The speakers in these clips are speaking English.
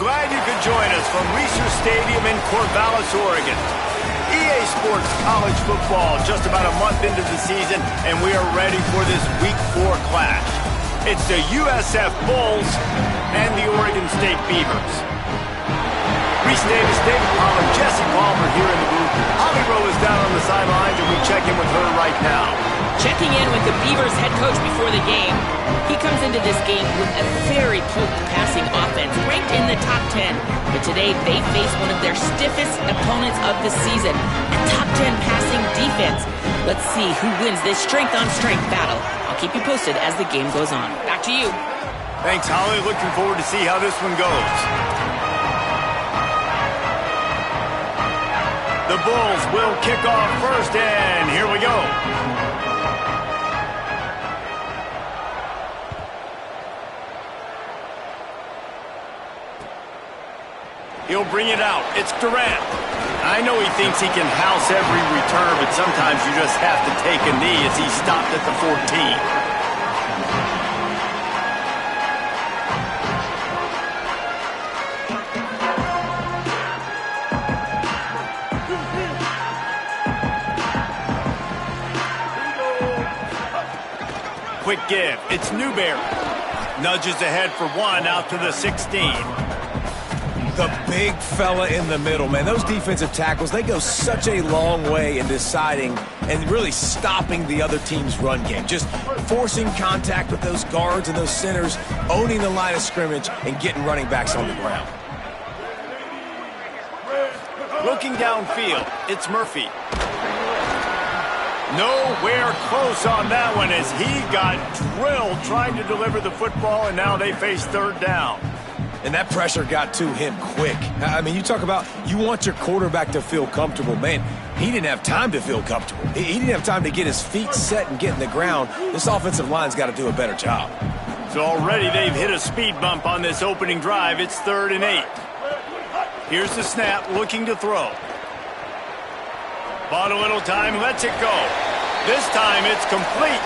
Glad you could join us from Reser Stadium in Corvallis, Oregon. EA Sports College Football just about a month into the season, and we are ready for this Week 4 clash. It's the USF Bulls and the Oregon State Beavers. Reese Davis, David Pollard, Jesse Palmer here in the booth. Holly Rowe is down on the sidelines, and we check in with her right now. Checking in with the Beavers head coach before the game. He comes into this game with a very potent passing offense, ranked in the top 10. But today, they face one of their stiffest opponents of the season, a top 10 passing defense. Let's see who wins this strength-on-strength battle. I'll keep you posted as the game goes on. Back to you. Thanks, Holly. Looking forward to see how this one goes. The Bulls will kick off first, and here we go. He'll bring it out. It's Durant. I know he thinks he can house every return, but sometimes you just have to take a knee as he stopped at the 14. Quick give. It's Newberry. Nudges ahead for one out to the 16. The big fella in the middle, man. Those defensive tackles, they go such a long way in deciding and really stopping the other team's run game. Just forcing contact with those guards and those centers, owning the line of scrimmage, and getting running backs on the ground. Looking downfield, it's Murphy. Nowhere close on that one as he got drilled trying to deliver the football, and now they face third down. And that pressure got to him quick. I mean, you talk about you want your quarterback to feel comfortable. Man, he didn't have time to feel comfortable. He didn't have time to get his feet set and get in the ground. This offensive line's got to do a better job. So already they've hit a speed bump on this opening drive. It's 3rd and 8. Here's the snap, looking to throw. Bought a little time, lets it go. This time it's complete.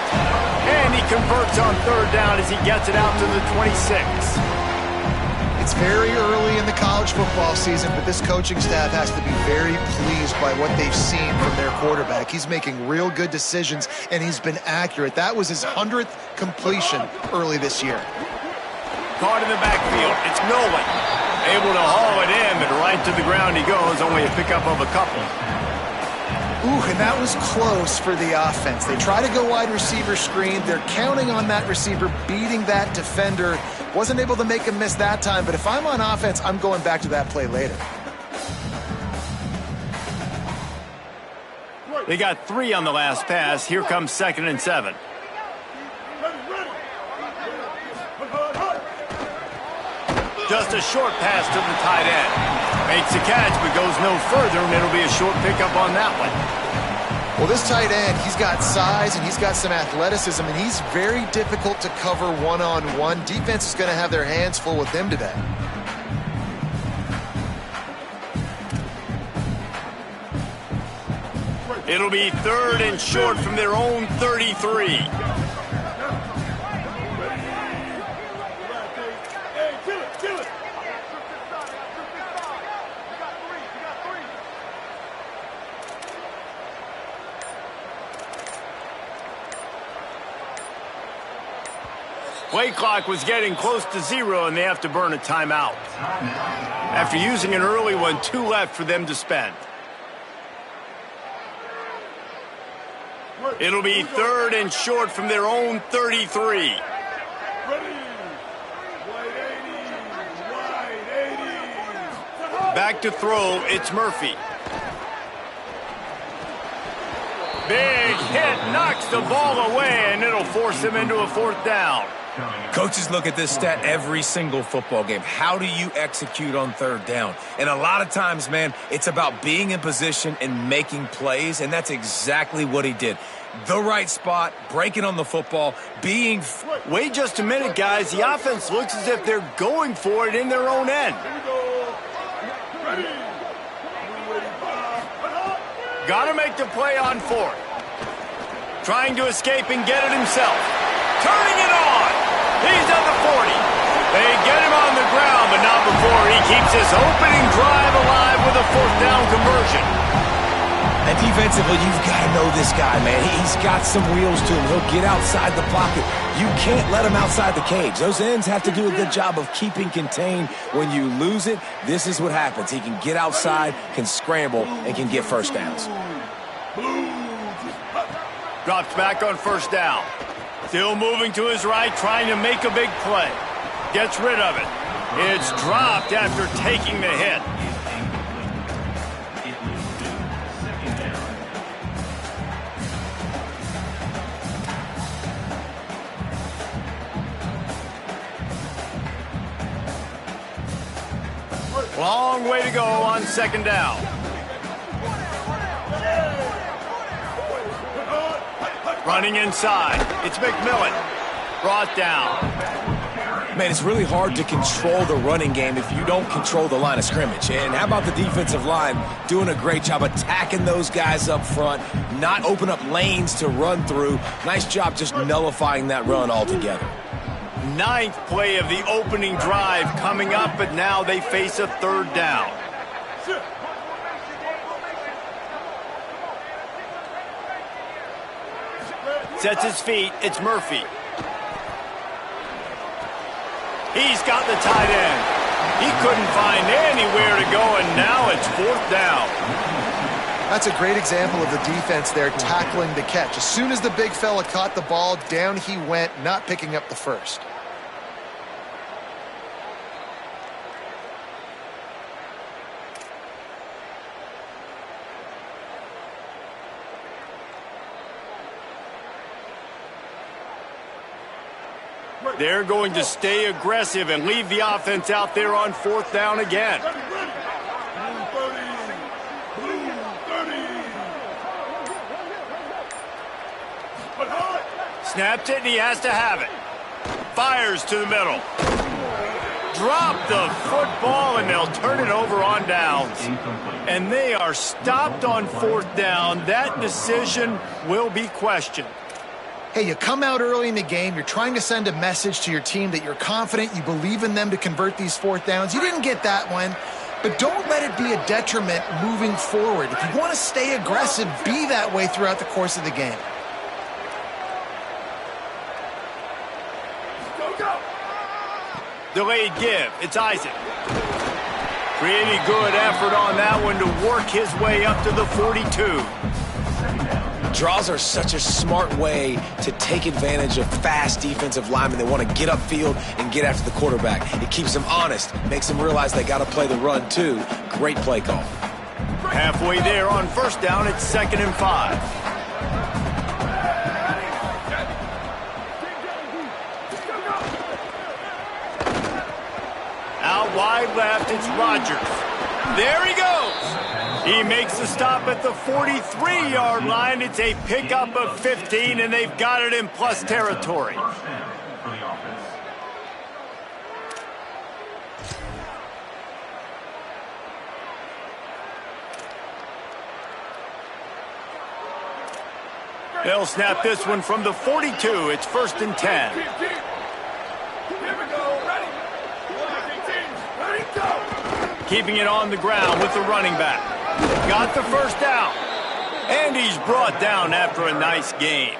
And he converts on 3rd down as he gets it out to the 26. It's very early in the college football season, but this coaching staff has to be very pleased by what they've seen from their quarterback. He's making real good decisions, and he's been accurate. That was his 100th completion early this year. Caught in the backfield. It's Nolan. Able to haul it in, but right to the ground he goes. Only a pickup of a couple. Ooh, and that was close for the offense. They try to go wide receiver screen. They're counting on that receiver beating that defender. Wasn't able to make him miss that time, but if I'm on offense, I'm going back to that play later. They got 3 on the last pass. Here comes 2nd and 7. Just a short pass to the tight end. Makes the catch, but goes no further, and it'll be a short pickup on that one. Well, this tight end, he's got size and he's got some athleticism, and he's very difficult to cover one-on-one. Defense is going to have their hands full with him today. It'll be 3rd and short from their own 33. Play clock was getting close to 0, and they have to burn a timeout. After using an early one, 2 left for them to spend. It'll be 3rd and short from their own 33. Back to throw, it's Murphy. Big hit, knocks the ball away, and it'll force him into a 4th down. Coaches look at this stat every single football game. How do you execute on 3rd down? And a lot of times, man, it's about being in position and making plays, and that's exactly what he did. The right spot, breaking on the football, being... Wait just a minute, guys. The offense looks as if they're going for it in their own end. Got to make the play on 4th. Trying to escape and get it himself. Turning it on. He's at the 40. They get him on the ground, but not before he keeps his opening drive alive with a fourth down conversion. And defensively, you've got to know this guy, man. He's got some wheels to him. He'll get outside the pocket. You can't let him outside the cage. Those ends have to do a good job of keeping contained. When you lose it, this is what happens. He can get outside, can scramble, and can get first downs. Drops back on first down. Still moving to his right, trying to make a big play. Gets rid of it. It's dropped after taking the hit. Long way to go on second down. Running inside. It's McMillan. Brought down. Man, it's really hard to control the running game if you don't control the line of scrimmage. And how about the defensive line doing a great job attacking those guys up front, not open up lanes to run through. Nice job just nullifying that run altogether. Ninth play of the opening drive coming up, but now they face a third down. Sets his feet. It's Murphy. He's got the tight end. He couldn't find anywhere to go, and now it's fourth down. That's a great example of the defense there tackling the catch. As soon as the big fella caught the ball, down he went, not picking up the first. They're going to stay aggressive and leave the offense out there on fourth down again. Snapped it, and he has to have it. Fires to the middle. Drop the football, and they'll turn it over on downs. And they are stopped on fourth down. That decision will be questioned. Hey, you come out early in the game, you're trying to send a message to your team that you're confident, you believe in them to convert these fourth downs. You didn't get that one, but don't let it be a detriment moving forward. If you want to stay aggressive, be that way throughout the course of the game. Delayed give. It's Isaac. Pretty good effort on that one to work his way up to the 42. Draws are such a smart way to take advantage of fast defensive linemen. They want to get upfield and get after the quarterback. It keeps them honest, makes them realize they got to play the run too. Great play call. Halfway there on first down, it's 2nd and 5. Out wide left, it's Rodgers. There he goes. He makes the stop at the 43-yard line. It's a pickup of 15, and they've got it in plus territory. They'll snap this one from the 42. It's 1st and 10. Keeping it on the ground with the running back. Got the first down. And he's brought down after a nice game.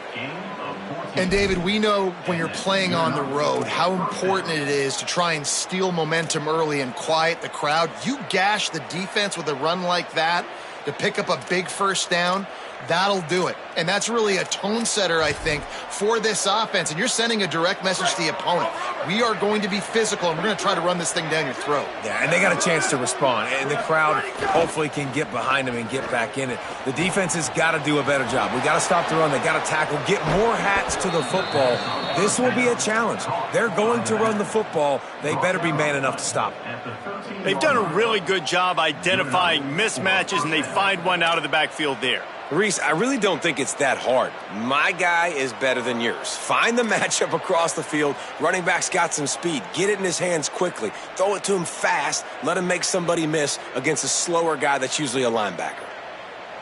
And David, we know when you're playing on the road how important it is to try and steal momentum early and quiet the crowd. You gash the defense with a run like that to pick up a big first down, that'll do it. And that's really a tone setter, I think, for this offense. And you're sending a direct message to the opponent. We are going to be physical, and we're going to try to run this thing down your throat. Yeah, and they got a chance to respond. And the crowd hopefully can get behind them and get back in it. The defense has got to do a better job. We got to stop the run. They got to tackle, get more hats to the football. This will be a challenge. They're going to run the football. They better be man enough to stop it. They've done a really good job identifying mismatches, and they find one out of the backfield there. Reese, I really don't think it's that hard. My guy is better than yours. Find the matchup across the field. Running back's got some speed. Get it in his hands quickly. Throw it to him fast. Let him make somebody miss against a slower guy that's usually a linebacker.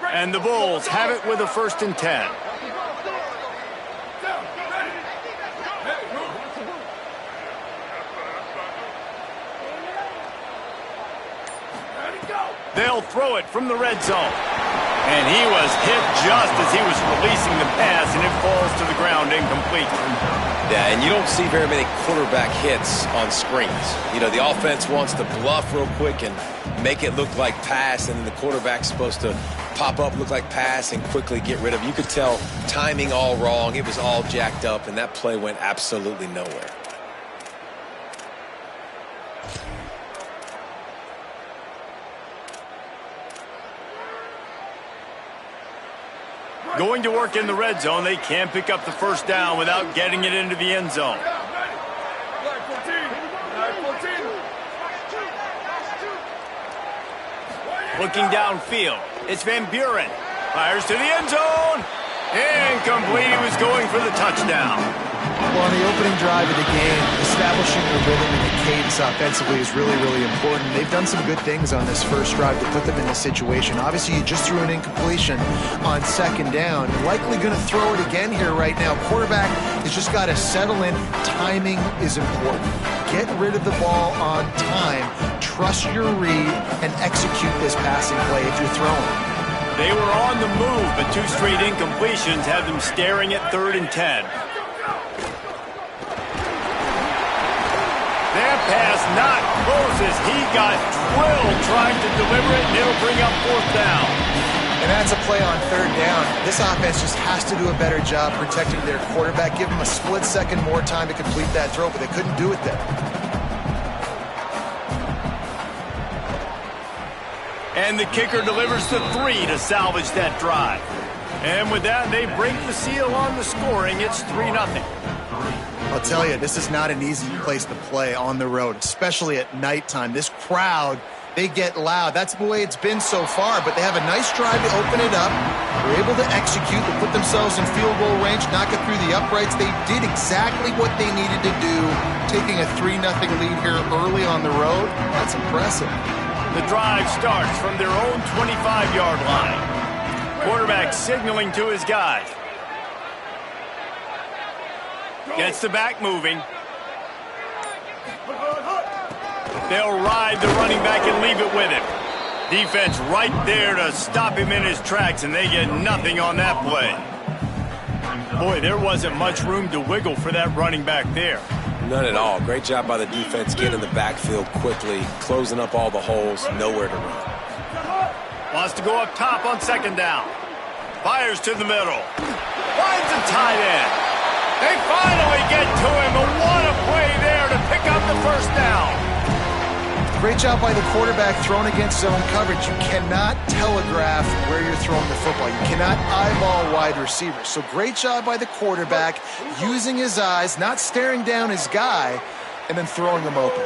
And the Bulls have it with a 1st and 10. They'll throw it from the red zone. And he was hit just as he was releasing the pass, and it falls to the ground incomplete. Yeah, and you don't see very many quarterback hits on screens. You know, the offense wants to bluff real quick and make it look like pass, and then the quarterback's supposed to pop up, look like pass, and quickly get rid of it. You could tell timing all wrong. It was all jacked up, and that play went absolutely nowhere. Going to work in the red zone, they can't pick up the first down without getting it into the end zone. Looking downfield, it's Van Buren. Fires to the end zone. Incomplete. He was going for the touchdown. Well, on the opening drive of the game, establishing the rhythm and the cadence offensively is really, really important. They've done some good things on this first drive to put them in this situation. Obviously, you just threw an incompletion on second down. Likely going to throw it again here right now. Quarterback has just got to settle in. Timing is important. Get rid of the ball on time. Trust your read and execute this passing play if you're throwing. They were on the move, but two straight incompletions have them staring at 3rd and 10. That pass not close as he got drilled trying to deliver it, and it'll bring up 4th down. And that's a play on 3rd down. This offense just has to do a better job protecting their quarterback. Give them a split second more time to complete that throw, but they couldn't do it there. And the kicker delivers the 3 to salvage that drive. And with that, they break the seal on the scoring. It's 3-0. I'll tell you, this is not an easy place to play on the road, especially at nighttime. This crowd, they get loud. That's the way it's been so far, but they have a nice drive to open it up. They're able to execute, to put themselves in field goal range, knock it through the uprights. They did exactly what they needed to do, taking a 3-0 lead here early on the road. That's impressive. The drive starts from their own 25-yard line. Quarterback signaling to his guys. Gets the back moving. They'll ride the running back and leave it with him. Defense right there to stop him in his tracks, and they get nothing on that play. Boy, there wasn't much room to wiggle for that running back there. None at all. Great job by the defense getting in the backfield quickly, closing up all the holes, nowhere to run. Wants to go up top on 2nd down. Fires to the middle. Finds a tight end. They finally get to him, but what a play there to pick up the 1st down. Great job by the quarterback thrown against zone coverage. You cannot telegraph where you're throwing the football. You cannot eyeball wide receivers. So great job by the quarterback using his eyes, not staring down his guy, and then throwing him open.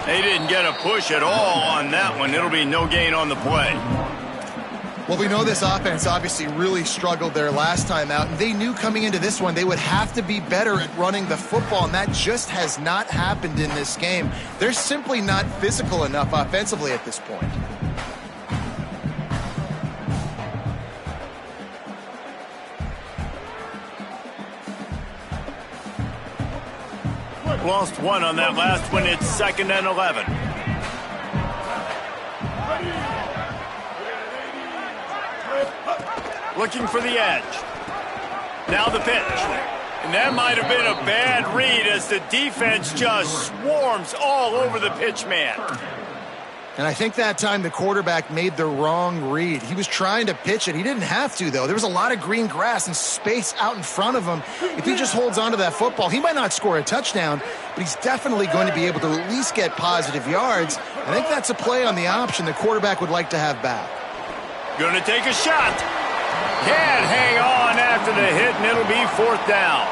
They didn't get a push at all on that one. It'll be no gain on the play. Well, we know this offense obviously really struggled their last time out, and they knew coming into this one they would have to be better at running the football, and that just has not happened in this game. They're simply not physical enough offensively at this point. Lost one on that last one. It's 2nd and 11. Looking for the edge. Now the pitch. And that might have been a bad read as the defense just swarms all over the pitch man. And I think that time the quarterback made the wrong read. He was trying to pitch it. He didn't have to, though. There was a lot of green grass and space out in front of him. If he just holds on to that football, he might not score a touchdown, but he's definitely going to be able to at least get positive yards. I think that's a play on the option the quarterback would like to have back. Going to take a shot. Can't hang on after the hit, and it'll be 4th down.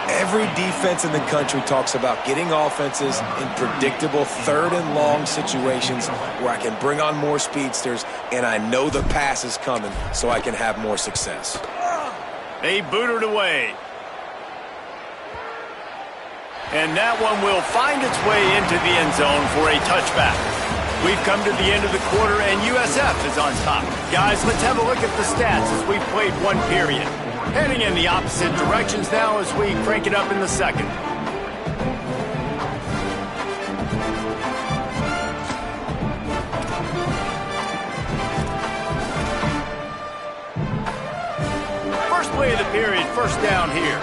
Every defense in the country talks about getting offenses in predictable 3rd and long situations where I can bring on more speedsters and I know the pass is coming so I can have more success. They boot it away. And that one will find its way into the end zone for a touchback. We've come to the end of the quarter, and USF is on top. Guys, let's have a look at the stats as we've played one period. Heading in the opposite directions now as we crank it up in the 2nd. play of the period, first down here.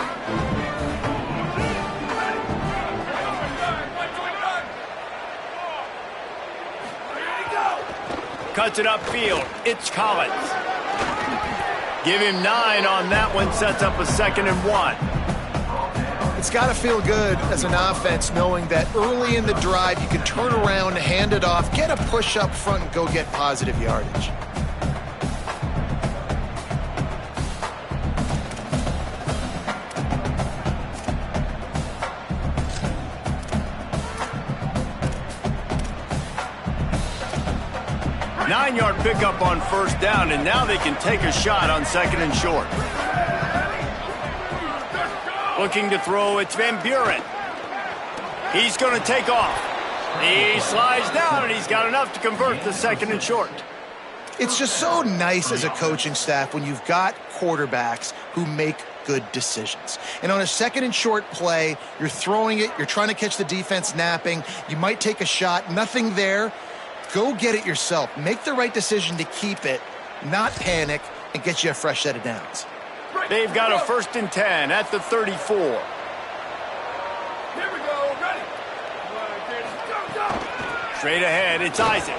Cuts it upfield. It's Collins. Give him 9 on that one. Sets up a 2nd and 1. It's got to feel good as an offense knowing that early in the drive you can turn around, hand it off, get a push up front, and go get positive yardage. Nine-yard pickup on first down, and now they can take a shot on 2nd and short. Looking to throw, it's Van Buren. He's going to take off. He slides down, and he's got enough to convert the 2nd and short. It's just so nice as a coaching staff when you've got quarterbacks who make good decisions. And on a 2nd and short play, you're throwing it, you're trying to catch the defense napping, you might take a shot, nothing there. Go get it yourself. Make the right decision to keep it, not panic, and get you a fresh set of downs. They've got a 1st and 10 at the 34. Here we go, ready. Go. Straight ahead, it's Isaac.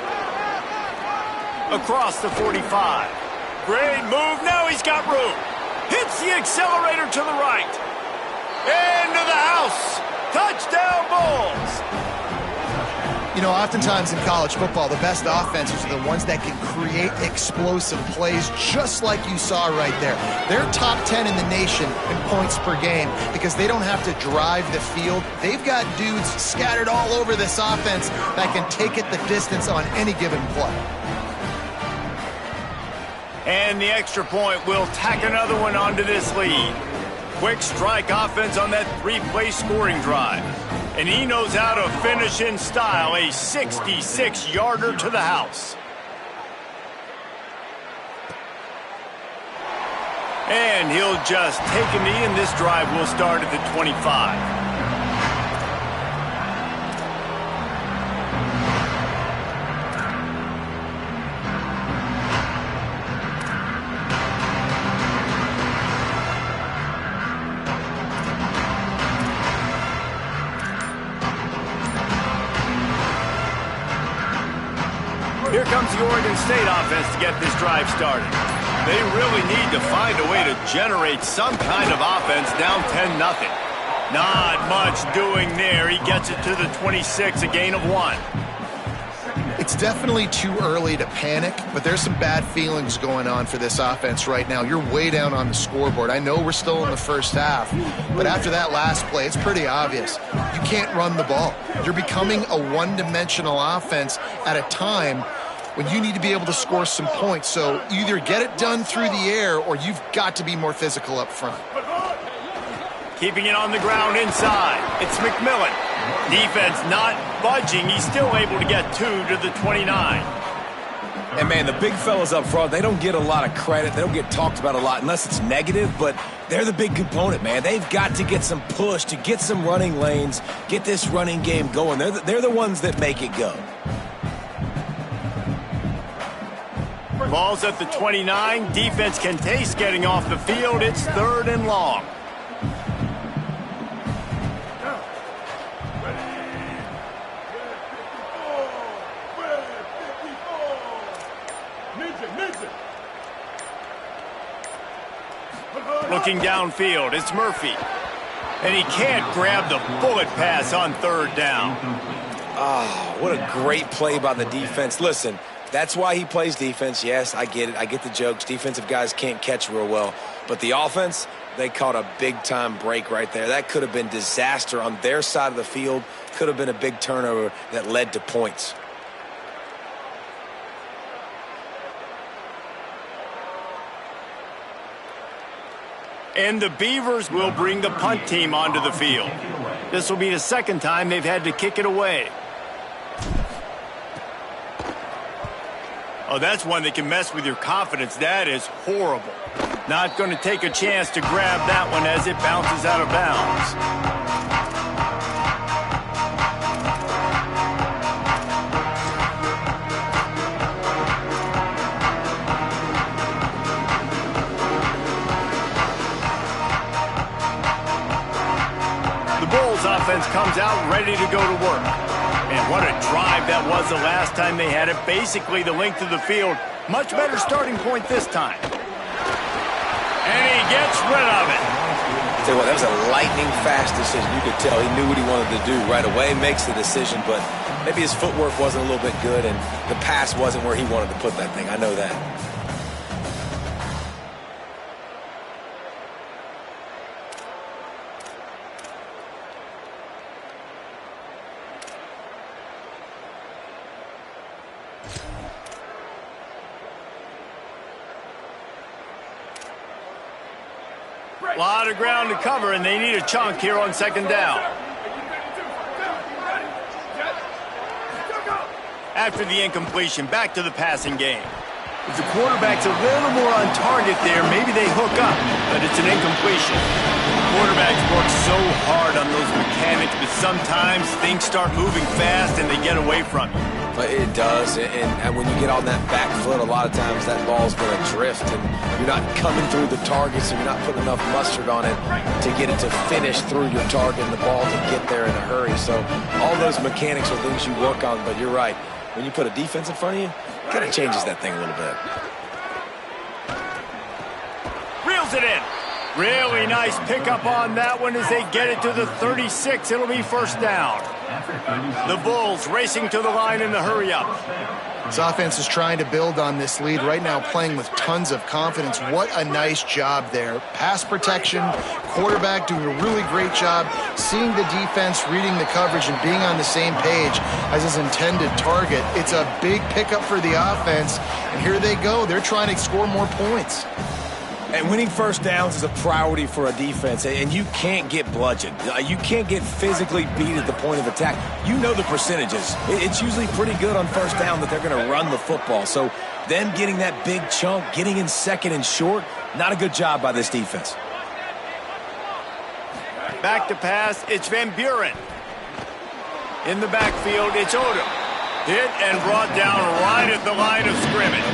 Across the 45. Great move, now he's got room. Hits the accelerator to the right. Into the house. Touchdown Bulls. You know, oftentimes in college football, the best offenses are the ones that can create explosive plays, just like you saw right there. They're top 10 in the nation in points per game because they don't have to drive the field. They've got dudes scattered all over this offense that can take it the distance on any given play. And the extra point will tack another one onto this lead. Quick strike offense on that 3-play scoring drive. And he knows how to finish in style, a 66-yarder to the house. And he'll just take a knee, and this drive will start at the 25. Here comes the Oregon State offense to get this drive started. They really need to find a way to generate some kind of offense down 10-0. Not much doing there. He gets it to the 26, a gain of 1. It's definitely too early to panic, but there's some bad feelings going on for this offense right now. You're way down on the scoreboard. I know we're still in the first half, but after that last play, it's pretty obvious. You can't run the ball. You're becoming a one-dimensional offense at a time when you need to be able to score some points. So either get it done through the air or you've got to be more physical up front. Keeping it on the ground inside. It's McMillan. Defense not budging. He's still able to get 2 to the 29. And, man, the big fellas up front, they don't get a lot of credit. They don't get talked about a lot unless it's negative, but they're the big component, man. They've got to get some push to get some running lanes, get this running game going. They're the ones that make it go. Ball's at the 29. Defense can taste getting off the field. It's 3rd and long. Looking downfield, it's Murphy. And he can't grab the bullet pass on 3rd down. Oh, what a great play by the defense. Listen, that's why he plays defense. Yes, I get it. I get the jokes. Defensive guys can't catch real well. But the offense, they caught a big-time break right there. That could have been disaster on their side of the field. Could have been a big turnover that led to points. And the Beavers will bring the punt team onto the field. This will be the 2nd time they've had to kick it away. Oh, that's one that can mess with your confidence. That is horrible. Not going to take a chance to grab that one as it bounces out of bounds. The Bulls offense comes out ready to go to work. And what a drive that was the last time they had it. Basically the length of the field. Much better starting point this time. And he gets rid of it. Tell you what, that was a lightning fast decision. You could tell he knew what he wanted to do right away, makes the decision, but maybe his footwork wasn't a little bit good and the pass wasn't where he wanted to put that thing. I know that. A lot of ground to cover, and they need a chunk here on second down. After the incompletion, back to the passing game. If the quarterback's a little more on target there, maybe they hook up, but it's an incompletion. Quarterbacks work so hard on those mechanics, but sometimes things start moving fast and they get away from you. It does, and when you get on that back foot, a lot of times that ball's going to drift, and you're not coming through the target, so you're not putting enough mustard on it to get it to finish through your target and the ball to get there in a hurry. So all those mechanics are things you work on, but you're right. When you put a defense in front of you, it kind of changes that thing a little bit. Reels it in. Really nice pickup on that one as they get it to the 36. It'll be first down. The Bulls racing to the line in the hurry-up. His offense is trying to build on this lead right now, playing with tons of confidence. What a nice job there. Pass protection, quarterback doing a really great job, seeing the defense, reading the coverage, and being on the same page as his intended target. It's a big pickup for the offense, and here they go. They're trying to score more points. And winning first downs is a priority for a defense, and you can't get bludgeoned. You can't get physically beat at the point of attack. You know the percentages. It's usually pretty good on first down that they're going to run the football. So them getting that big chunk, getting in second and short, not a good job by this defense. Back to pass, it's Van Buren. In the backfield, it's Odom. Hit and brought down right at the line of scrimmage.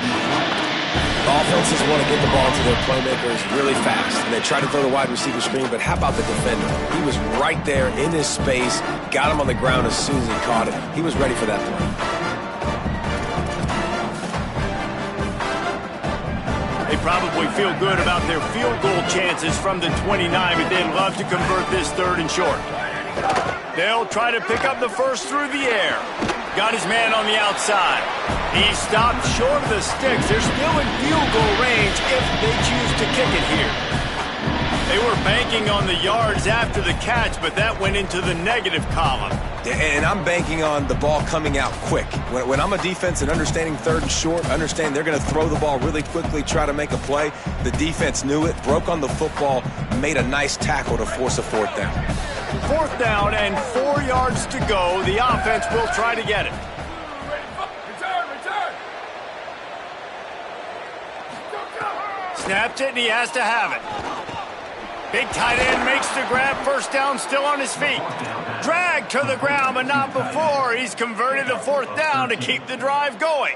Offenses want to get the ball to their playmakers really fast, and they try to throw the wide receiver screen, but how about the defender? He was right there in his space, got him on the ground as soon as he caught it. He was ready for that play. They probably feel good about their field goal chances from the 29, but they'd love to convert this third and short. They'll try to pick up the first through the air. Got his man on the outside. He stopped short of the sticks. They're still in field goal range if they choose to kick it here. They were banking on the yards after the catch, but that went into the negative column. And I'm banking on the ball coming out quick. When I'm a defense and understanding third and short, understand they're going to throw the ball really quickly, try to make a play. The defense knew it, broke on the football, made a nice tackle to force a fourth down. Fourth down and 4 yards to go. The offense will try to get it. Snaps it, and he has to have it. Big tight end makes the grab. First down, still on his feet. Dragged to the ground, but not before. He's converted the fourth down to keep the drive going.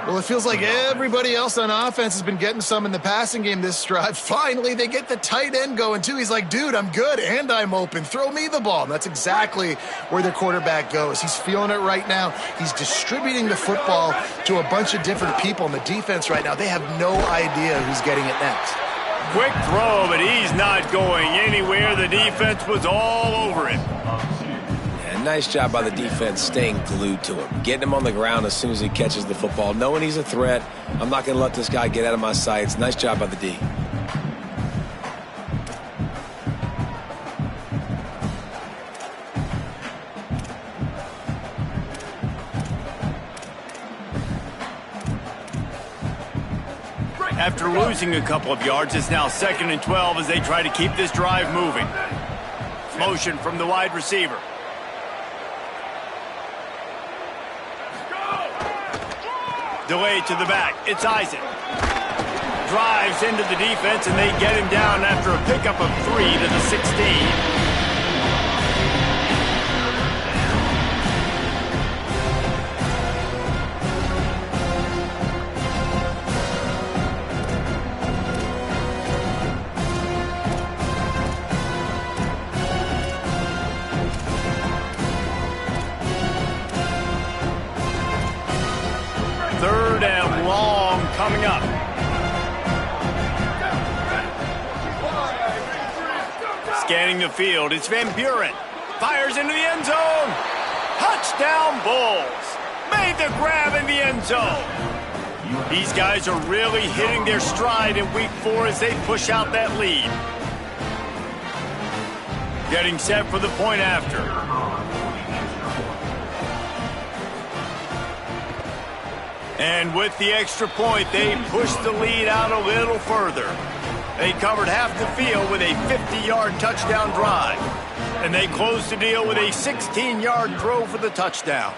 Well, it feels like everybody else on offense has been getting some in the passing game this drive. Finally, they get the tight end going, too. He's like, dude, I'm good, and I'm open. Throw me the ball. And that's exactly where their quarterback goes. He's feeling it right now. He's distributing the football to a bunch of different people. And the defense right now, they have no idea who's getting it next. Quick throw, but he's not going anywhere. The defense was all over him. Nice job by the defense staying glued to him, getting him on the ground as soon as he catches the football, knowing he's a threat. I'm not going to let this guy get out of my sights. Nice job by the D. After losing a couple of yards, it's now 2nd and 12 as they try to keep this drive moving. Motion from the wide receiver. Delay to the back. It's Isaac. Drives into the defense, and they get him down after a pickup of 3 to the 16. coming up. Scanning the field, it's Van Buren. Fires into the end zone. Touchdown Bulls. Made the grab in the end zone. These guys are really hitting their stride in week 4 as they push out that lead. Getting set for the point after. And with the extra point, they push the lead out a little further. They covered half the field with a 50-yard touchdown drive. And they closed the deal with a 16-yard throw for the touchdown.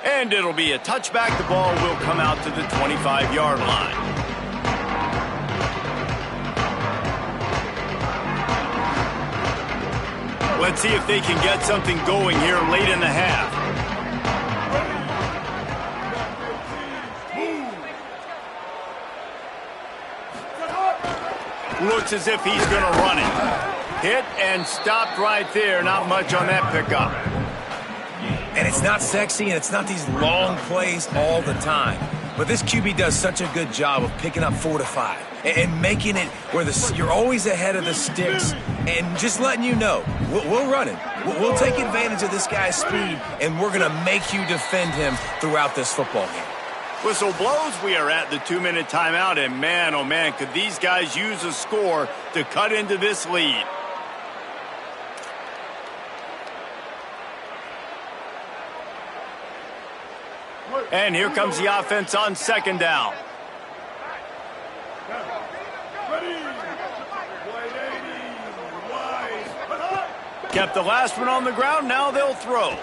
And it'll be a touchback. The ball will come out to the 25-yard line. Let's see if they can get something going here late in the half. Looks as if he's going to run it. Hit and stopped right there. Not much on that pickup. And it's not sexy, and it's not these long plays all the time. But this QB does such a good job of picking up 4 to 5 and making it where you're always ahead of the sticks and just letting you know, we'll run it. We'll take advantage of this guy's speed, and we're going to make you defend him throughout this football game. Whistle blows. We are at the 2-minute timeout, and man, oh man, could these guys use a score to cut into this lead. And here comes the offense on second down. Kept the last one on the ground. Now they'll throw.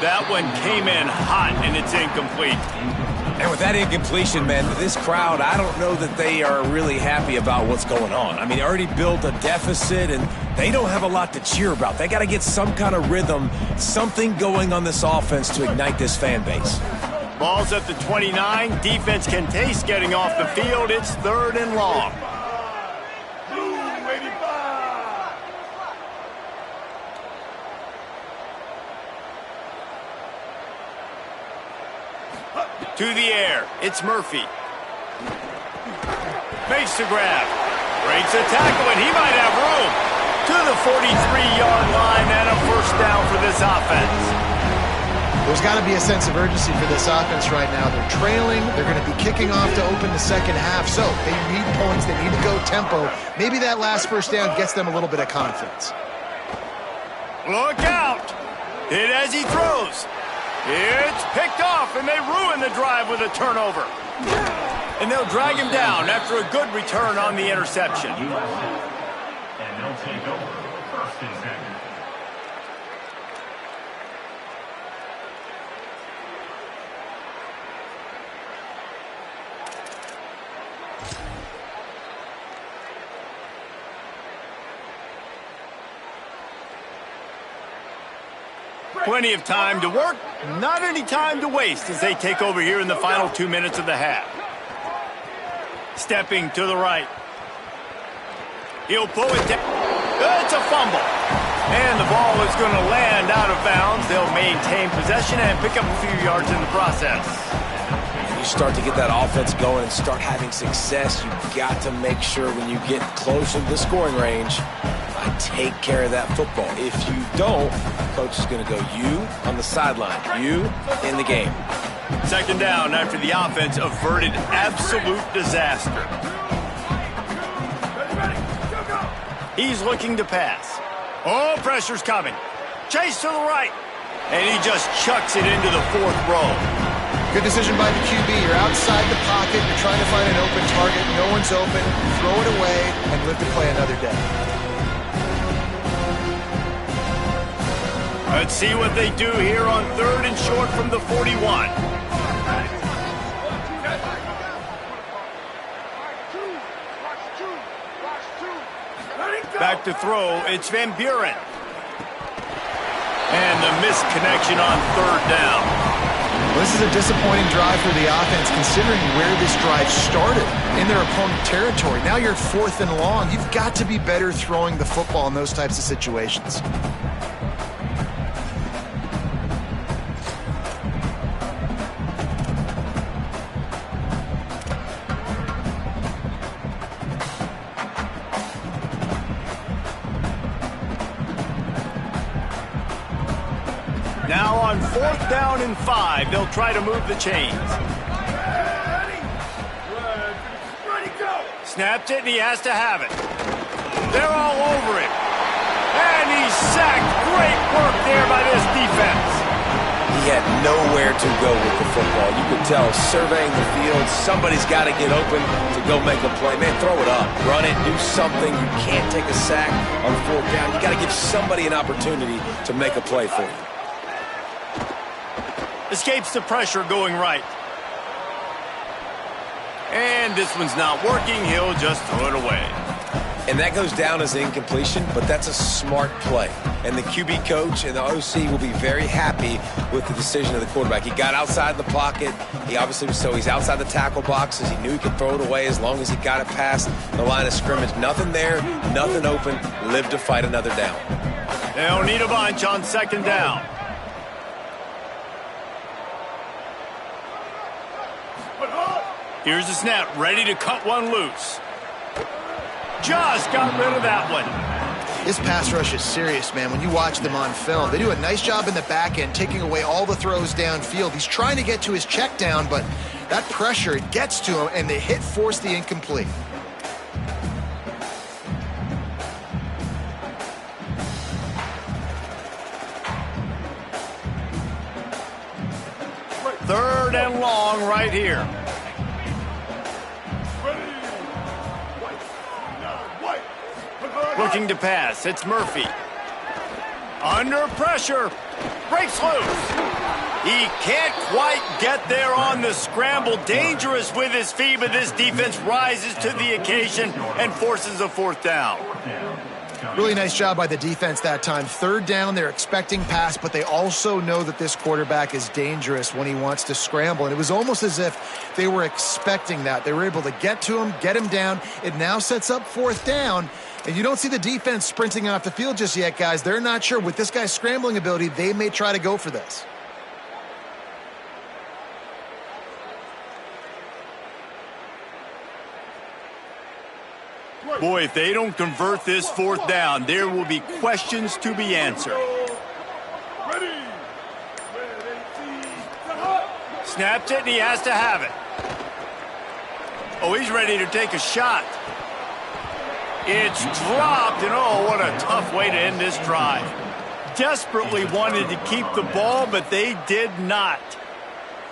That one came in hot, and it's incomplete. And with that incompletion, man, this crowd, I don't know that they are really happy about what's going on. I mean, they already built a deficit, and they don't have a lot to cheer about. They got to get some kind of rhythm, something going on this offense to ignite this fan base. Ball's at the 29. Defense can taste getting off the field. It's 3rd and long. To the air, it's Murphy. Makes the grab. Breaks a tackle, and he might have room. To the 43-yard line and a first down for this offense. There's got to be a sense of urgency for this offense right now. They're trailing. They're going to be kicking off to open the second half. So they need points. They need to go tempo. Maybe that last first down gets them a little bit of confidence. Look out. Hit as he throws. It's picked off, and they ruin the drive with a turnover. And they'll drag him down after a good return on the interception. And they'll take over 1st and 10. Plenty of time to work, not any time to waste as they take over here in the final 2 minutes of the half. Stepping to the right. He'll pull it down. It's a fumble. And the ball is going to land out of bounds. They'll maintain possession and pick up a few yards in the process. When you start to get that offense going and start having success, you've got to make sure when you get close to the scoring range, take care of that football. If you don't, coach is going to go, you on the sideline, you in the game. Second down after the offense averted absolute disaster. He's looking to pass. Oh, pressure's coming. Chase to the right. And he just chucks it into the 4th row. Good decision by the QB. You're outside the pocket. You're trying to find an open target. No one's open. Throw it away and live to play another day. Let's see what they do here on 3rd and short from the 41. Back to throw, it's Van Buren. And the missed connection on 3rd down. This is a disappointing drive for the offense considering where this drive started, in their opponent territory. Now you're 4th and long. You've got to be better throwing the football in those types of situations. Now on 4th down and 5, they'll try to move the chains. Ready, go! Snapped it, and he has to have it. They're all over him. And he's sacked. Great work there by this defense. He had nowhere to go with the football. You could tell, surveying the field, somebody's got to get open to go make a play. Man, throw it up. Run it. Do something. You can't take a sack on 4th down. You got to give somebody an opportunity to make a play for you. Escapes the pressure going right. And this one's not working. He'll just throw it away. And that goes down as incompletion, but that's a smart play. And the QB coach and the OC will be very happy with the decision of the quarterback. He got outside the pocket. He obviously was he's outside the tackle boxes. He knew he could throw it away as long as he got it past the line of scrimmage. Nothing there, nothing open. Live to fight another down. They'll need a bunch on 2nd down. Here's the snap, ready to cut one loose. Just got rid of that one. This pass rush is serious, man. When you watch them on film, they do a nice job in the back end, taking away all the throws downfield. He's trying to get to his check down, but that pressure gets to him, and the hit forced the incomplete. Third and long right here. Looking to pass. It's Murphy. Under pressure. Breaks loose. He can't quite get there on the scramble. Dangerous with his feet, but this defense rises to the occasion and forces a 4th down. Really nice job by the defense that time. 3rd down, they're expecting pass, but they also know that this quarterback is dangerous when he wants to scramble. And it was almost as if they were expecting that. They were able to get to him, get him down. It now sets up 4th down. And you don't see the defense sprinting off the field just yet, guys. They're not sure. With this guy's scrambling ability, they may try to go for this. Boy, if they don't convert this 4th down, there will be questions to be answered. Snapped it, and he has to have it. Oh, he's ready to take a shot. It's dropped, and oh, what a tough way to end this drive. Desperately wanted to keep the ball, but they did not.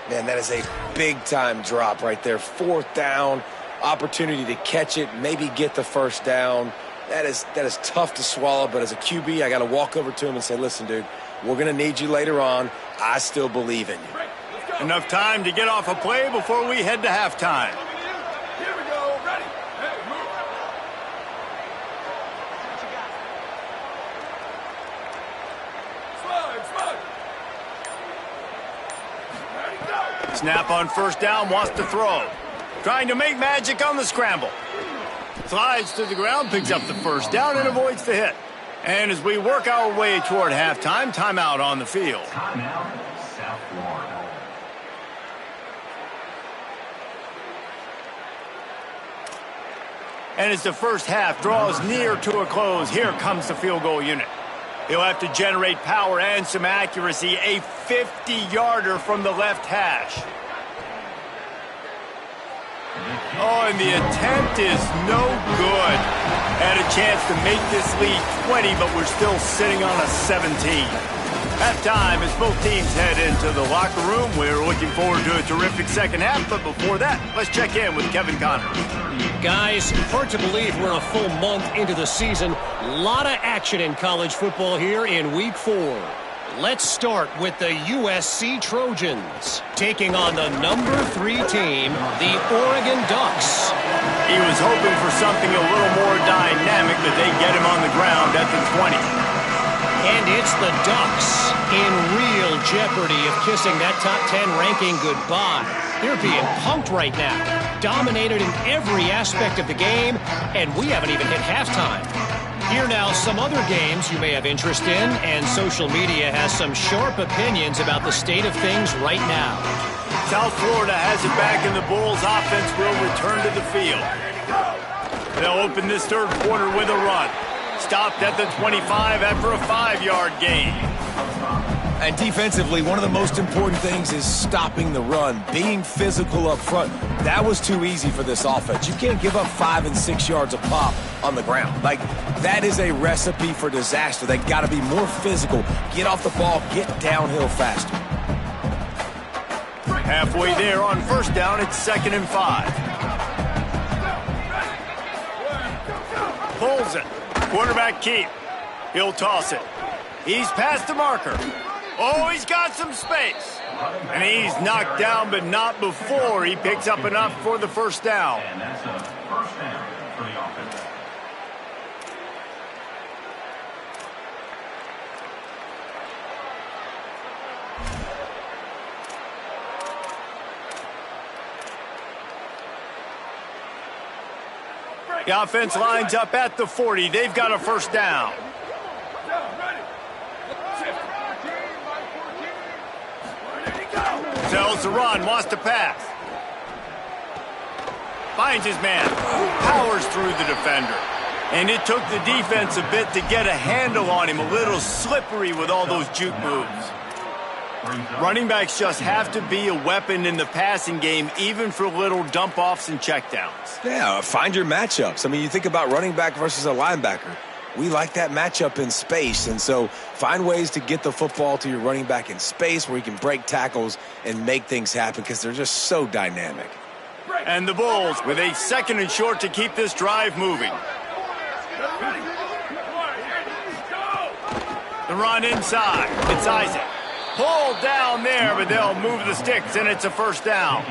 Man, that is a big-time drop right there. 4th down, opportunity to catch it, maybe get the 1st down. That is tough to swallow, but as a QB, I got to walk over to him and say, listen, dude, we're going to need you later on. I still believe in you. Enough time to get off a play before we head to halftime. Here we go, ready. Hey, move. Slide. Ready, go. Snap on 1st down, wants to throw. Trying to make magic on the scramble. Slides to the ground, picks up the 1st down, and avoids the hit. And as we work our way toward halftime, timeout on the field. Timeout, South Florida. And as the first half draws near to a close, here comes the field goal unit. He'll have to generate power and some accuracy, a 50-yarder from the left hash. Oh, and the attempt is no good. Had a chance to make this lead 20, but we're still sitting on a 17. Halftime as both teams head into the locker room. We're looking forward to a terrific second half, but before that, let's check in with Kevin Connors. Guys, hard to believe we're a full month into the season. A lot of action in college football here in Week 4. Let's start with the USC Trojans, taking on the number 3 team, the Oregon Ducks. He was hoping for something a little more dynamic, but they get him on the ground at the 20. And it's the Ducks in real jeopardy of kissing that top 10 ranking goodbye. They're being punked right now, dominated in every aspect of the game, and we haven't even hit halftime. Here now, some other games you may have interest in, and social media has some sharp opinions about the state of things right now. South Florida has it back, and the Bulls offense will return to the field. They'll open this third quarter with a run. Stopped at the 25 after a 5-yard gain. And defensively, one of the most important things is stopping the run, being physical up front. That was too easy for this offense. You can't give up 5 and 6 yards a pop on the ground. Like, that is a recipe for disaster. They got to be more physical, get off the ball, get downhill faster. Halfway there on first down, it's 2nd and 5. Pulls it. Quarterback keep. He'll toss it. He's past the marker. Oh, he's got some space. And he's knocked down, but not before he picks up enough for the first down. And that's a first down for the offense. The offense lines up at the 40. They've got a first down. Tells the run, wants to pass. Finds his man. Powers through the defender. And it took the defense a bit to get a handle on him. A little slippery with all those juke moves. Running backs just have to be a weapon in the passing game, even for little dump-offs and checkdowns. Yeah, find your matchups. I mean, you think about running back versus a linebacker. We like that matchup in space, and so find ways to get the football to your running back in space where he can break tackles and make things happen because they're just so dynamic. And the Bulls with a 2nd and short to keep this drive moving. The run inside. It's Isaac. Pulled down there, but they'll move the sticks, and it's a first down.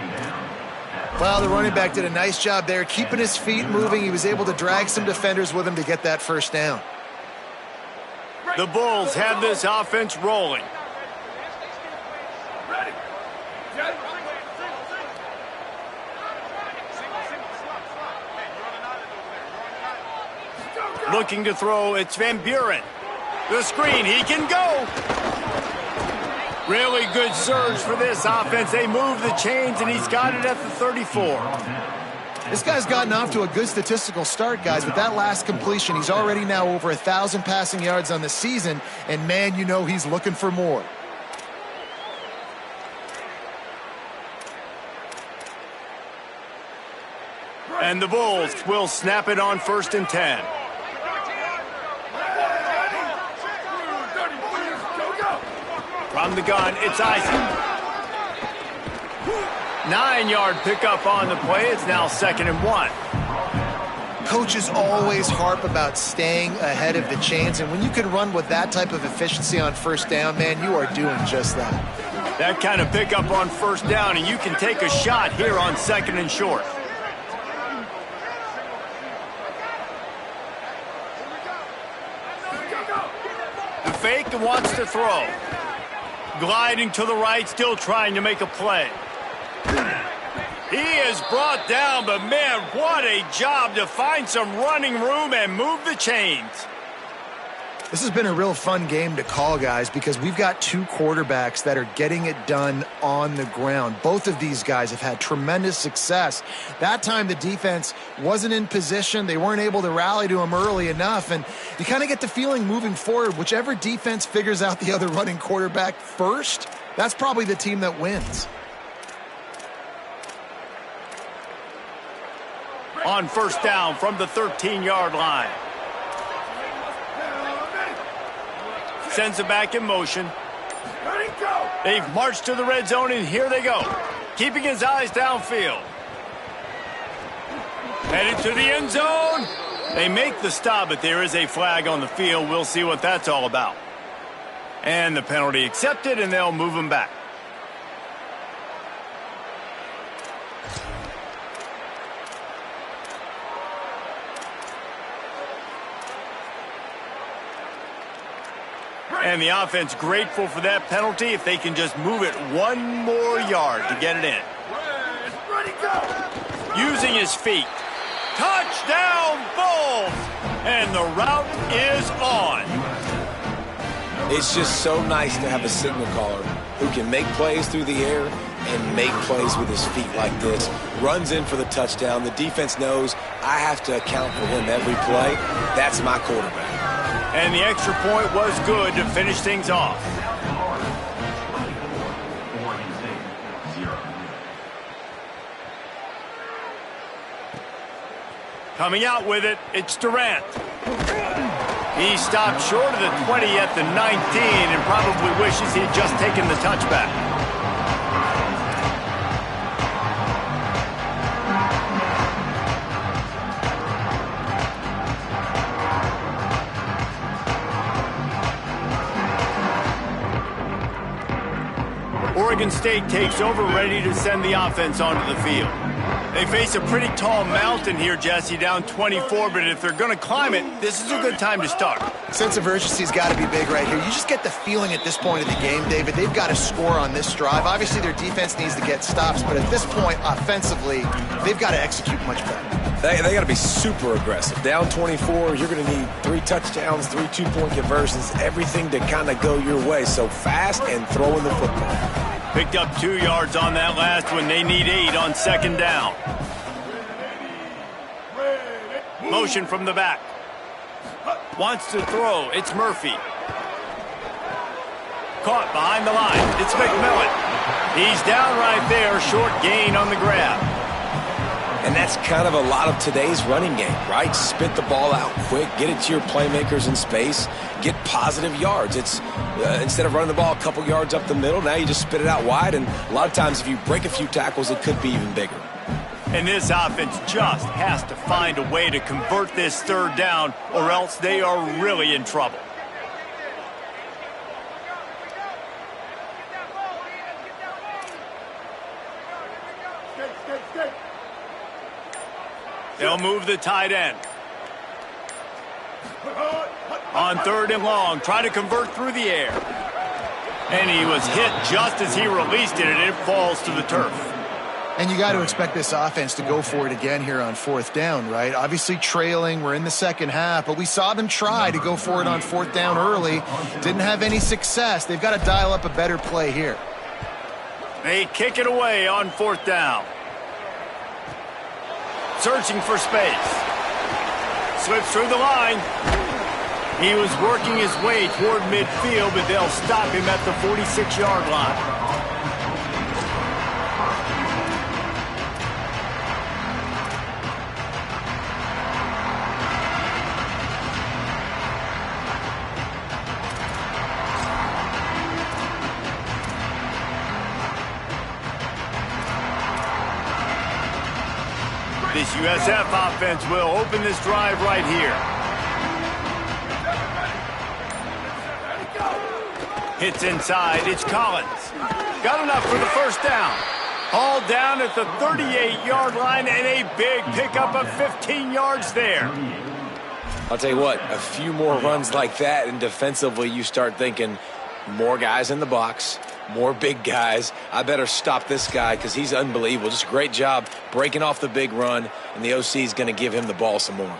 Well, the running back did a nice job there, keeping his feet moving. He was able to drag some defenders with him to get that first down. The Bulls have this offense rolling. Looking to throw, it's Van Buren. The screen, he can go. Really good surge for this offense. They move the chains, and he's got it at the 34. This guy's gotten off to a good statistical start, guys. With that last completion, he's already now over 1,000 passing yards on the season, and man, you know he's looking for more. And the Bulls will snap it on 1st and 10. From the gun, it's Isaac. 9-yard pickup on the play. It's now 2nd and 1. Coaches always harp about staying ahead of the chains, and when you can run with that type of efficiency on first down, man, you are doing just that. That kind of pickup on first down, and you can take a shot here on 2nd and short. The fake and wants to throw. Gliding to the right, still trying to make a play. He is brought down, but man, what a job to find some running room and move the chains. This has been a real fun game to call, guys, because we've got two quarterbacks that are getting it done on the ground. Both of these guys have had tremendous success. That time the defense wasn't in position. They weren't able to rally to him early enough, and you kind of get the feeling moving forward, whichever defense figures out the other running quarterback first, that's probably the team that wins. On first down from the 13-yard line. Sends it back in motion. They've marched to the red zone, and here they go. Keeping his eyes downfield. Headed to the end zone. They make the stop, but there is a flag on the field. We'll see what that's all about. And the penalty accepted, and they'll move him back. And the offense grateful for that penalty if they can just move it one more yard to get it in. Ready, go! Using his feet. Touchdown, Bulls! And the route is on. It's just so nice to have a signal caller who can make plays through the air and make plays with his feet like this. Runs in for the touchdown. The defense knows I have to account for him every play. That's my quarterback. And the extra point was good to finish things off. Coming out with it, it's Durant. He stopped short of the 20 at the 19 and probably wishes he had just taken the touchback. Oregon State takes over, ready to send the offense onto the field. They face a pretty tall mountain here, Jesse, down 24, but if they're going to climb it, this is a good time to start. Sense of urgency's got to be big right here. You just get the feeling at this point of the game, David, they've got to score on this drive. Obviously, their defense needs to get stops, but at this point, offensively, they've got to execute much better. They got to be super aggressive. Down 24, you're going to need 3 touchdowns, 3 two-point conversions, everything to kind of go your way. So fast and throwing the football. Picked up 2 yards on that last one. They need 8 on second down. Motion from the back. Wants to throw. It's Murphy. Caught behind the line. It's McMillan. He's down right there. Short gain on the grab. And that's kind of a lot of today's running game, right? Spit the ball out quick, get it to your playmakers in space, get positive yards. It's instead of running the ball a couple yards up the middle, now you just spit it out wide, and a lot of times if you break a few tackles, it could be even bigger. And this offense just has to find a way to convert this third down, or else they are really in trouble. They'll move the tight end. On third and long, try to convert through the air. And he was hit just as he released it, and it falls to the turf. And you got to expect this offense to go for it again here on fourth down, right? Obviously trailing, we're in the second half, but we saw them try to go for it on fourth down early. Didn't have any success. They've got to dial up a better play here. They kick it away on fourth down. Searching for space. Slips through the line. He was working his way toward midfield, but they'll stop him at the 46-yard line. This USF offense will open this drive right here. Hits inside. It's Collins. Got enough for the first down. Hauled down at the 38-yard line, and a big pickup of 15 yards there. I'll tell you what, a few more runs like that, and defensively you start thinking more guys in the box, more big guys. I better stop this guy because he's unbelievable. Just a great job breaking off the big run, and the OC is going to give him the ball some more.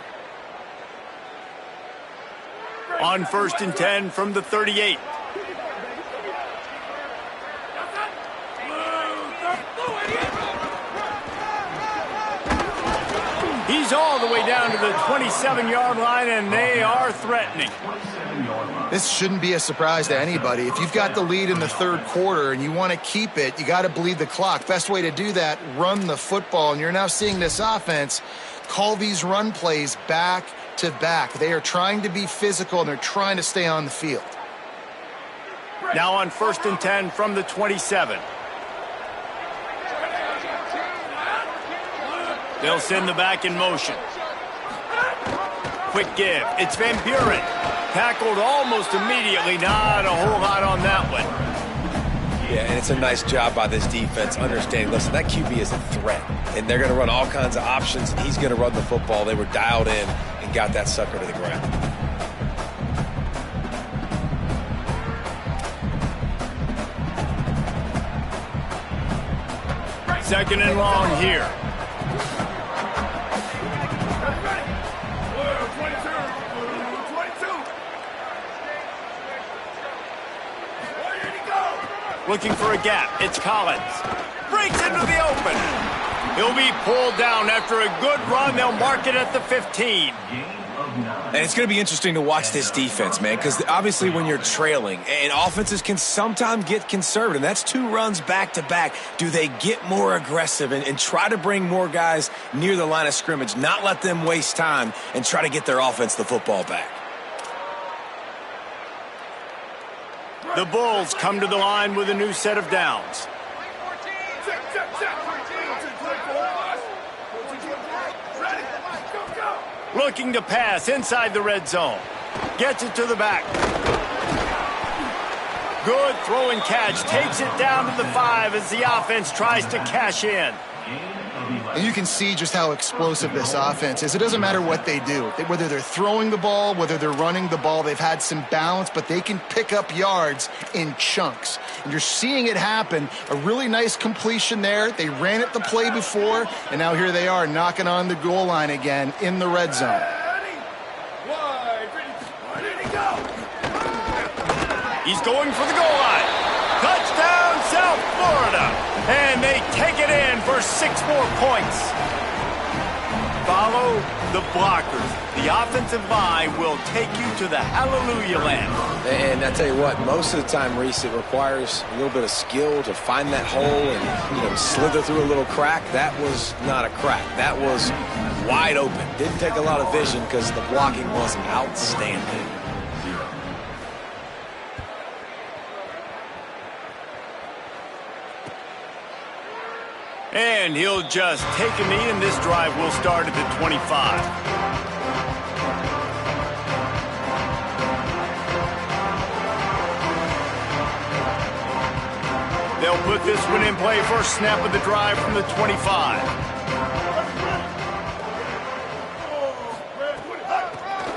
On 1st and 10 from the 38. He's all the way down to the 27-yard line, and they are threatening. This shouldn't be a surprise to anybody. If you've got the lead in the third quarter and you want to keep it, you got to bleed the clock. Best way to do that, run the football. And you're now seeing this offense call these run plays back to back. They are trying to be physical, and they're trying to stay on the field. Now on 1st and 10 from the 27. They'll send the back in motion. Quick give. It's Van Buren. Tackled almost immediately. Not a whole lot on that one. Yeah, and it's a nice job by this defense understanding, listen, that QB is a threat, and they're going to run all kinds of options, and he's going to run the football. They were dialed in and got that sucker to the ground. Second and long here. Looking for a gap. It's Collins. Breaks into the open. He'll be pulled down after a good run. They'll mark it at the 15. And it's going to be interesting to watch this defense, man, because obviously when you're trailing, and offenses can sometimes get conservative, and that's 2 runs back-to-back. Do they get more aggressive and try to bring more guys near the line of scrimmage, not let them waste time, and try to get their offense the football back? The Bulls come to the line with a new set of downs. Looking to pass inside the red zone. Gets it to the back. Good throw and catch. Takes it down to the 5 as the offense tries to cash in. And you can see just how explosive this offense is. It doesn't matter what they do. Whether they're throwing the ball, whether they're running the ball, they've had some balance, but they can pick up yards in chunks. And you're seeing it happen. A really nice completion there. They ran it the play before, and now here they are knocking on the goal line again in the red zone. He's going for the goal line. Touchdown, South Florida. And they take it in for 6 more points. Follow the blockers. The offensive line will take you to the hallelujah land. And I tell you what, most of the time, Reese, it requires a little bit of skill to find that hole and, slither through a little crack. That was not a crack. That was wide open. Didn't take a lot of vision because the blocking was outstanding. And he'll just take a knee, and this drive will start at the 25. They'll put this one in play. First snap of the drive from the 25.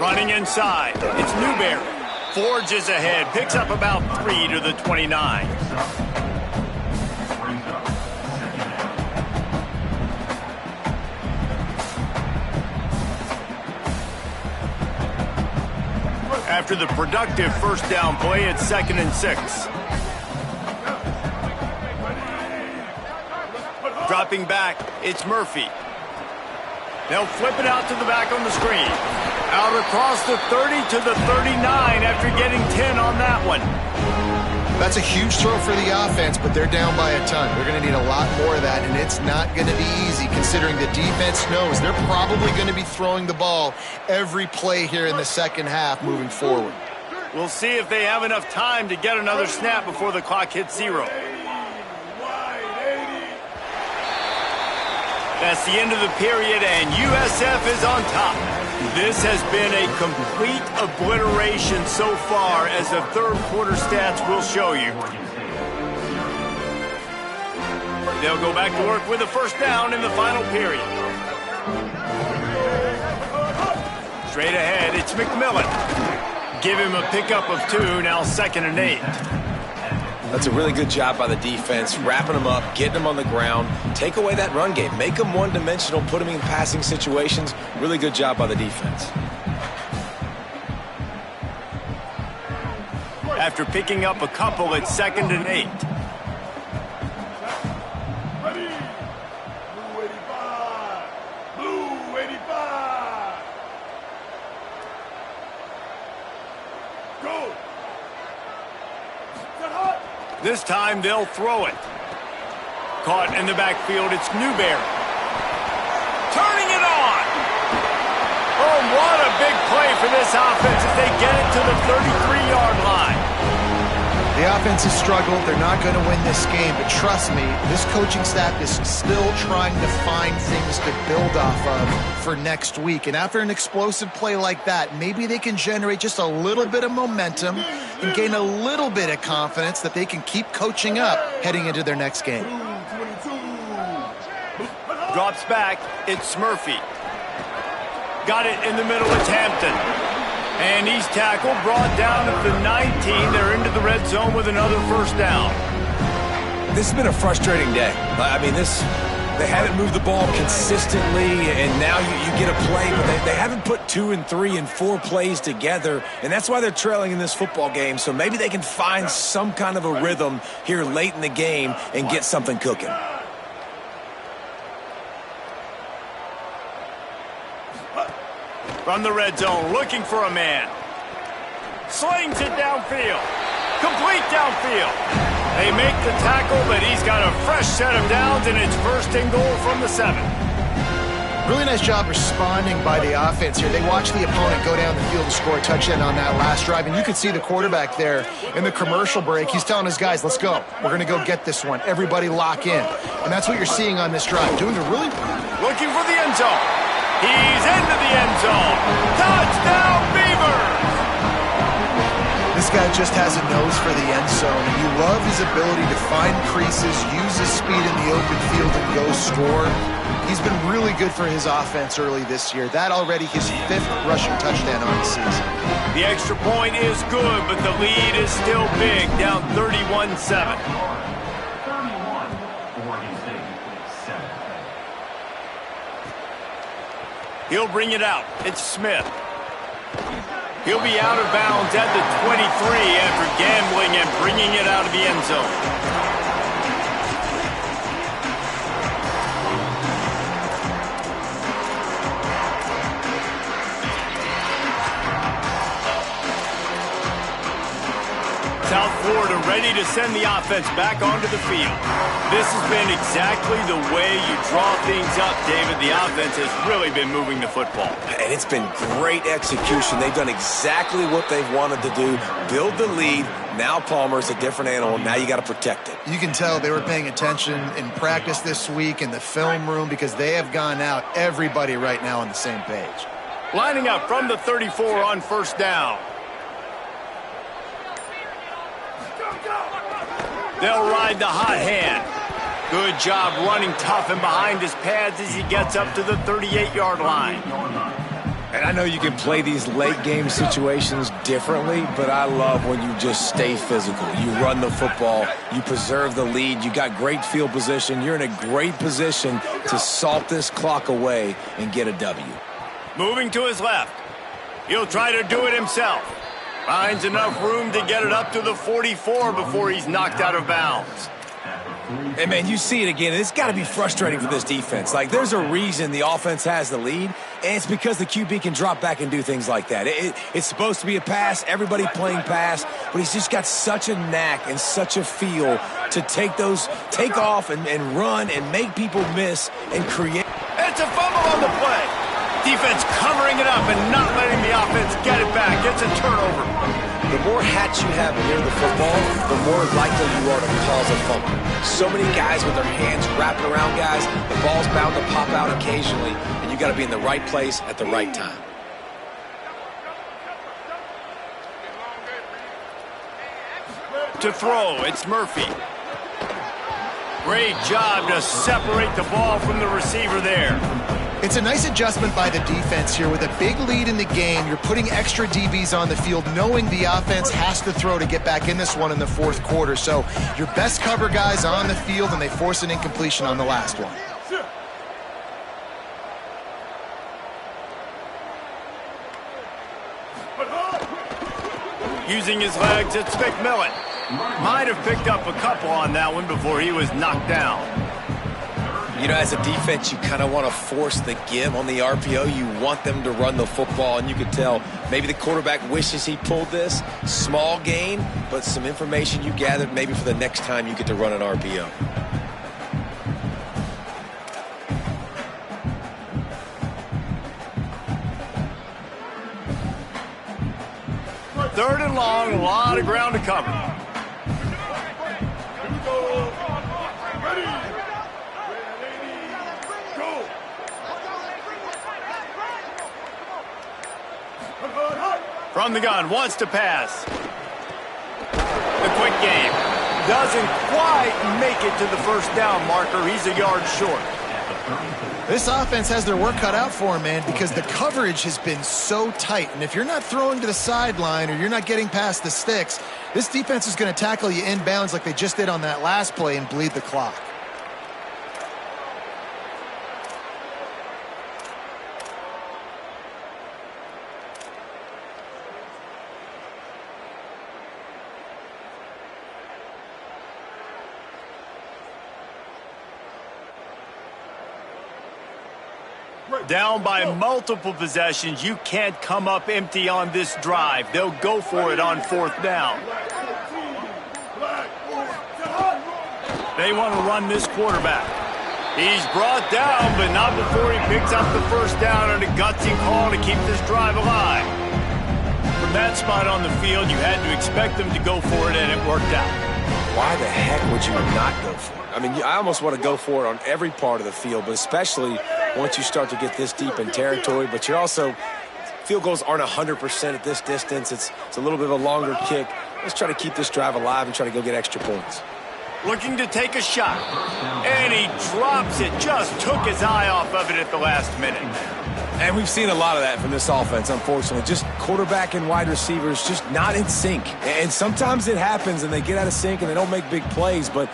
Running inside. It's Newberry. Forges ahead. Picks up about 3 to the 29. After the productive first down play, it's 2nd and 6. Dropping back, it's Murphy. They'll flip it out to the back on the screen. Out across the 30 to the 39 after getting 10 on that one. That's a huge throw for the offense, but they're down by a ton. They're going to need a lot more of that, and it's not going to be easy considering the defense knows they're probably going to be throwing the ball every play here in the second half moving forward. We'll see if they have enough time to get another snap before the clock hits 0. That's the end of the period, and USF is on top. This has been a complete obliteration so far, as the third quarter stats will show you. They'll go back to work with a first down in the final period. Straight ahead, it's McMillan. Give him a pickup of 2, now 2nd and 8. That's a really good job by the defense, wrapping them up, getting them on the ground, take away that run game, make them one-dimensional, put them in passing situations. Really good job by the defense. After picking up a couple, it's 2nd and 8. Blue 85. Go. This time they'll throw it. Caught in the backfield, it's Newberry. Turning it on. Oh, what a big play for this offense as they get it to the 33-yard line. The offense has struggled. They're not going to win this game, but trust me, this coaching staff is still trying to find things to build off of for next week. And after an explosive play like that, maybe they can generate just a little bit of momentum and gain a little bit of confidence that they can keep coaching up heading into their next game. Drops back, it's Murphy. Got it in the middle, it's Hampton. And he's tackled, brought down at the 19. They're into the red zone with another first down. This has been a frustrating day. I mean, they haven't moved the ball consistently, and now you get a play, but they haven't put 2 and 3 and 4 plays together, and that's why they're trailing in this football game. So maybe they can find some kind of a rhythm here late in the game and get something cooking. From the red zone, looking for a man. Slings it downfield. Complete downfield. They make the tackle, but he's got a fresh set of downs, and it's first and goal from the 7. Really nice job responding by the offense here. They watched the opponent go down the field to score a touchdown on that last drive, and you could see the quarterback there in the commercial break. He's telling his guys, let's go. We're going to go get this one. Everybody lock in. And that's what you're seeing on this drive. Doing a really... Looking for the end zone. He's into the end zone. Touchdown, Beavers! This guy just has a nose for the end zone, and you love his ability to find creases, use his speed in the open field, and go score. He's been really good for his offense early this year. That already his 5th rushing touchdown on the season. The extra point is good, but the lead is still big, down 31-7. 31, Oregon State, 7. He'll bring it out. It's Smith. He'll be out of bounds at the 23 after gambling and bringing it out of the end zone. South Florida ready to send the offense back onto the field. This has been exactly the way you draw things up, David. The offense has really been moving the football. And it's been great execution. They've done exactly what they've wanted to do. Build the lead. Now Palmer's a different animal. Now you got to protect it. You can tell they were paying attention in practice this week in the film room because they have gone out, everybody right now on the same page. Lining up from the 34 on first down. They'll ride the hot hand. Good job running tough and behind his pads as he gets up to the 38-yard line. And I know you can play these late game situations differently, but I love when you just stay physical. You run the football, you preserve the lead, you got great field position. You're in a great position to salt this clock away and get a W. Moving to his left. He'll try to do it himself. Finds enough room to get it up to the 44 before he's knocked out of bounds. And, man, you see it again. It's got to be frustrating for this defense. Like, there's a reason the offense has the lead, and it's because the QB can drop back and do things like that. It's supposed to be a pass, everybody playing pass, but he's just got such a knack and such a feel to take off and run and make people miss and create. It's a fumble on the play. Defense covering it up and not letting the offense get it back. It's a turnover. The more hats you have near the football, the more likely you are to cause a fumble. So many guys with their hands wrapping around guys, the ball's bound to pop out occasionally, and you got to be in the right place at the right time. To throw, it's Murphy. Great job to separate the ball from the receiver there. It's a nice adjustment by the defense here. With a big lead in the game, you're putting extra DBs on the field, knowing the offense has to throw to get back in this one in the fourth quarter. So your best cover guys on the field, and they force an incompletion on the last one. Using his legs, it's McMillan. Might have picked up a couple on that one before he was knocked down. You know, as a defense, you kind of want to force the give on the RPO. You want them to run the football, and you can tell maybe the quarterback wishes he pulled this. Small gain, but some information you gathered maybe for the next time you get to run an RPO. Third and long, a lot of ground to cover. From the gun, wants to pass. The quick game. Doesn't quite make it to the first down marker. He's a yard short. This offense has their work cut out for them, man, because the coverage has been so tight. And if you're not throwing to the sideline or you're not getting past the sticks, this defense is going to tackle you inbounds like they just did on that last play and bleed the clock. Down by multiple possessions, you can't come up empty on this drive. They'll go for it on 4th down. They want to run this quarterback. He's brought down, but not before he picks up the 1st down on a gutsy call to keep this drive alive. From that spot on the field, you had to expect them to go for it, and it worked out. Why the heck would you not go for it? I mean, I almost want to go for it on every part of the field, but especially once you start to get this deep in territory. But you're also, field goals aren't 100% at this distance. It's a little bit of a longer kick. Let's try to keep this drive alive and try to go get extra points. Looking to take a shot, and he drops it. Just took his eye off of it at the last minute. And we've seen a lot of that from this offense, unfortunately. Just quarterback and wide receivers just not in sync. And sometimes it happens and they get out of sync and they don't make big plays. But,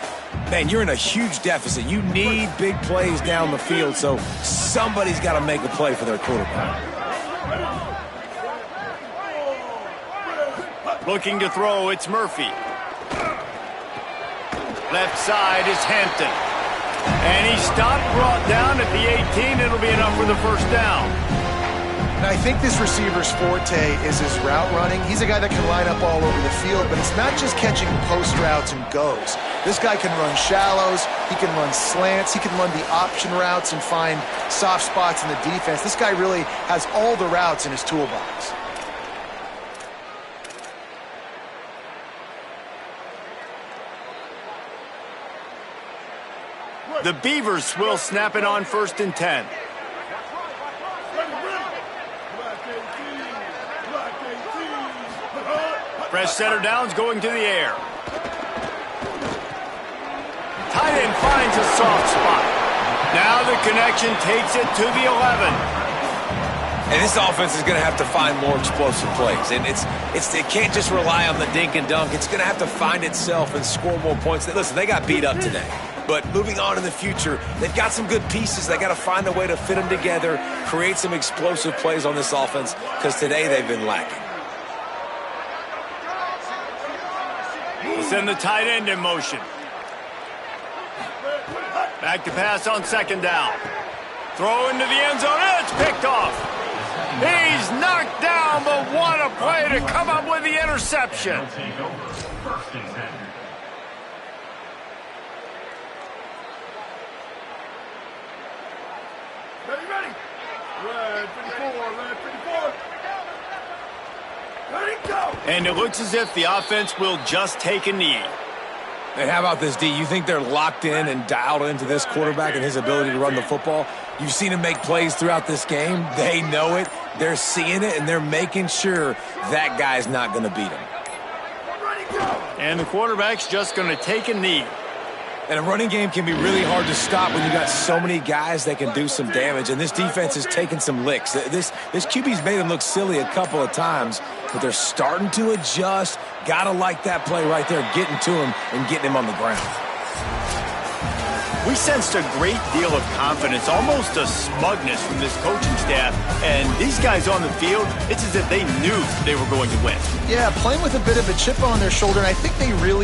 man, you're in a huge deficit. You need big plays down the field, so somebody's got to make a play for their quarterback. Looking to throw, it's Murphy. Left side is Hampton. And he stopped, brought down at the 18. It'll be enough for the 1st down. Now, I think this receiver's forte is his route running. He's a guy that can line up all over the field, but it's not just catching post routes and goes. This guy can run shallows, he can run slants, he can run the option routes and find soft spots in the defense. This guy really has all the routes in his toolbox. The Beavers will snap it on 1st and 10. Fresh setter downs going to the air. Tight end finds a soft spot. Now the connection takes it to the 11. And this offense is going to have to find more explosive plays. And it can't just rely on the dink and dunk. It's going to have to find itself and score more points. Listen, they got beat up today. But moving on in the future, they've got some good pieces. They got to find a way to fit them together, create some explosive plays on this offense, because today they've been lacking. We'll send the tight end in motion. Back to pass on 2nd down. Throw into the end zone. It's picked off. He's knocked down, but what a play to come up with the interception. Ready? Red 54, red 54. Ready, go! And it looks as if the offense will just take a knee. And how about this, D? You think they're locked in and dialed into this quarterback and his ability to run the football? You've seen him make plays throughout this game. They know it. They're seeing it, and they're making sure that guy's not going to beat him. Ready, go! And the quarterback's just going to take a knee. And a running game can be really hard to stop when you got so many guys that can do some damage. And this defense is taking some licks. This QB's made them look silly a couple of times, but they're starting to adjust. Gotta like that play right there, getting to him and getting him on the ground. We sensed a great deal of confidence, almost a smugness from this coaching staff. And these guys on the field, it's as if they knew they were going to win. Yeah, playing with a bit of a chip on their shoulder, and I think they really